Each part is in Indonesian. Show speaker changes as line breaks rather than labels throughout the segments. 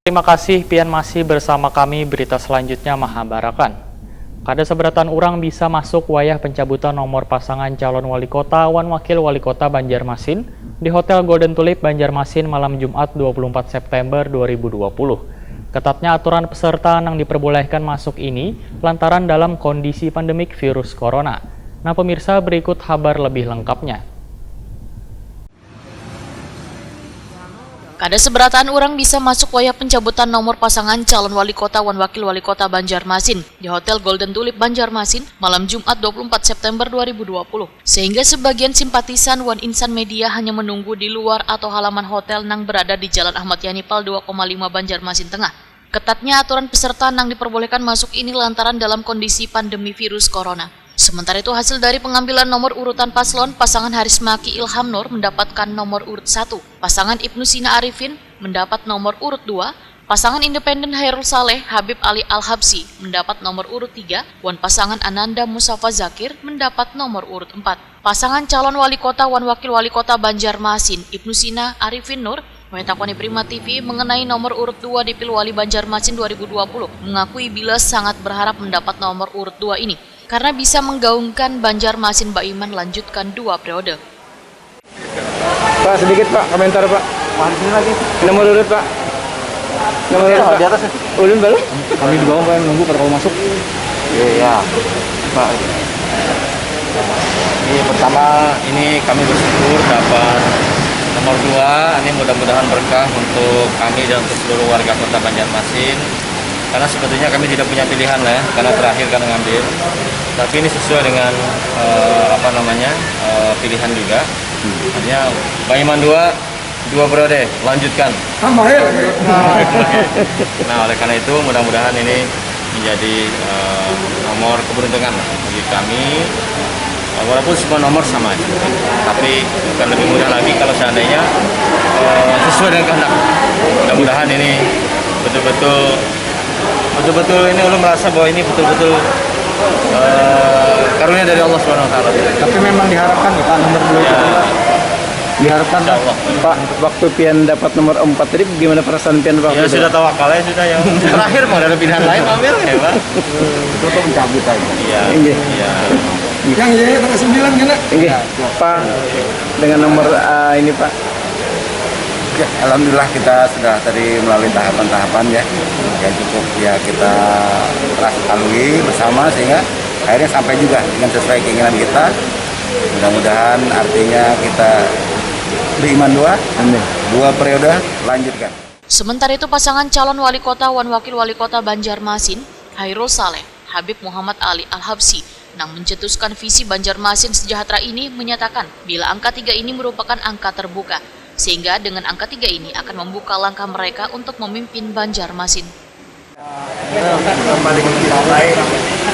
Terima kasih pian masih bersama kami. Berita selanjutnya Mahabarakan. Kada seberatan orang bisa masuk wayah pencabutan nomor pasangan calon wali kota wan wakil wali kota Banjarmasin di Hotel Golden Tulip Banjarmasin malam Jumat 24 September 2020. Ketatnya aturan peserta yang diperbolehkan masuk ini lantaran dalam kondisi pandemik virus corona. Nah pemirsa, berikut kabar lebih lengkapnya.
Kada seberatan orang bisa masuk wayah pencabutan nomor pasangan calon wali kota wan wakil wali kota Banjarmasin di Hotel Golden Tulip Banjarmasin malam Jumat 24 September 2020. Sehingga sebagian simpatisan wan insan media hanya menunggu di luar atau halaman hotel yang berada di Jalan Ahmad Yani Pal 2,5 Banjarmasin Tengah. Ketatnya aturan peserta yang diperbolehkan masuk ini lantaran dalam kondisi pandemi virus corona. Sementara itu hasil dari pengambilan nomor urutan paslon, pasangan Haris Maki Ilham Nur mendapatkan nomor urut 1, pasangan Ibnu Sina Arifin mendapat nomor urut 2, pasangan independen Hairul Saleh Habib Ali Al-Habsi mendapat nomor urut 3, wan pasangan Ananda Musafa Zakir mendapat nomor urut 4. Pasangan calon wali kota wan wakil wali kota Banjarmasin Ibnu Sina Arifin Nur Metakoni Prima TV mengenai nomor urut 2 di Pilwali Banjarmasin 2020 mengakui bila sangat berharap mendapat nomor urut 2 ini karena bisa menggaungkan Banjarmasin Baiman lanjutkan 2 periode.
Pak, sedikit Pak, komentar Pak.
Sini lagi.
Nomor urut Pak. Nomor urut Pak.
Di atas ya?
Ulun belum? Kami di bawah Pak, nunggu pada mau masuk.
Iya, Pak. Ini pertama, ini kami bersyukur dapat nomor 2. Ini mudah-mudahan berkah untuk kami dan untuk seluruh warga kota Banjarmasin. Karena sebetulnya kami tidak punya pilihan lah ya, karena terakhir kan ngambil. Tapi ini sesuai dengan pilihan juga. Artinya Baiman 2 periode, lanjutkan. Nah oleh karena itu mudah-mudahan ini menjadi nomor keberuntungan bagi kami. Walaupun semua nomor sama aja, tapi akan lebih mudah lagi kalau seandainya sesuai dengan kehendak. Mudah-mudahan ini betul-betul ini ulun merasa bahwa ini betul-betul karunia dari Allah Subhanahu wa taala.
Tapi memang diharapkan Pak nomor 2
ya,
diharapkan Pak. Waktu pian dapat nomor 4 tadi gimana perasaan pian Pak?
Ya sudah tawakal ya sudah, yang terakhir mau ada pilihan lain ambil ya Pak.
Untuk mencabut aja.
Iya. Iya.
Yang ya tanggal 9 kan? Iya. Pak dengan nomor ini Pak.
Ya, alhamdulillah kita sudah tadi melalui tahapan-tahapan ya cukup ya kita lalui bersama sehingga akhirnya sampai juga dengan sesuai keinginan kita. Mudah-mudahan artinya kita beriman 2 periode lanjutkan.
Sementara itu pasangan calon wali kota wan wakil wali kota Banjarmasin Hairul Saleh Habib Muhammad Ali Al-Habsi yang mencetuskan visi Banjarmasin sejahtera ini menyatakan bila angka 3 ini merupakan angka terbuka. Sehingga dengan angka 3 ini akan membuka langkah mereka untuk memimpin Banjarmasin.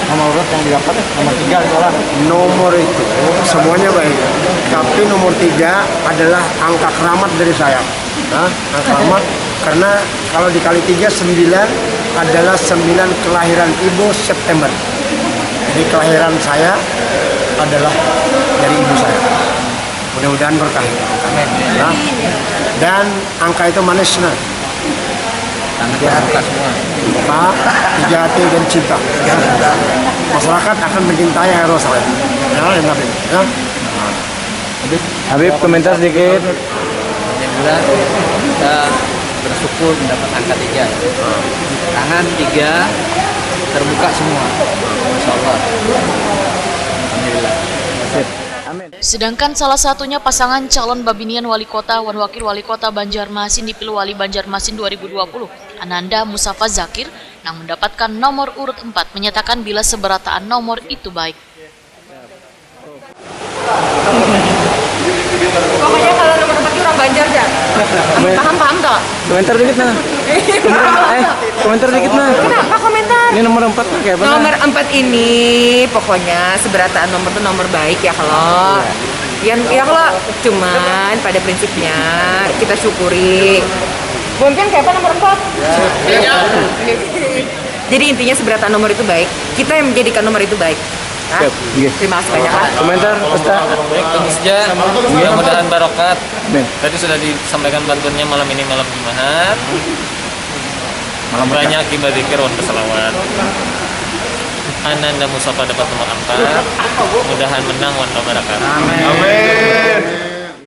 Nomor urut yang didapat nomor 3 itulah.
Nomor itu semuanya baik, tapi nomor 3 adalah angka keramat dari saya. Angka keramat karena kalau dikali 3 9 adalah 9 kelahiran ibu September. Jadi kelahiran saya adalah dari ibu saya. Mudah-mudahan berkah. Nah, dan angka itu manisnya. Tiga hati dan cinta. Ya. Masyarakat akan mencintai Hairul Saleh. Ya.
Habib komentar sedikit.
Alhamdulillah kita bersyukur mendapat angka 3. Tangan 3 terbuka semua. Insyaallah. Alhamdulillah.
Sedangkan salah satunya pasangan calon Babinian Wali Kota wan Wakil Wali Kota Banjarmasin di Pilwali Banjarmasin 2020, Ananda Musafa Zakir, yang mendapatkan nomor urut 4 menyatakan bila seberataan nomor itu baik.
Pokoknya kalau nomor 4 orang Banjar ya. Paham tak?
Komentar dikit nah. Komentar dikit nah.
Kenapa komentar?
Ini nomor 4 kayak apa?
Nomor 4 ini pokoknya seberataan nomor itu nomor baik ya kalau. Ya kalau cuman pada prinsipnya kita syukuri. Mungkin kayak apa nomor 4? Ya. Jadi intinya seberataan nomor itu baik. Kita yang menjadikan nomor itu baik. Terima kasih banyak.
Komentar Ustaz.
Baik saja, mudah-mudahan barokat. Tadi sudah disampaikan bantuannya malam ini malam Jumat.
banyak tiba zikir wan selawat. Ananda Musafa dapat nomor 4. Mudahan menang wan nomor 4.
Amin.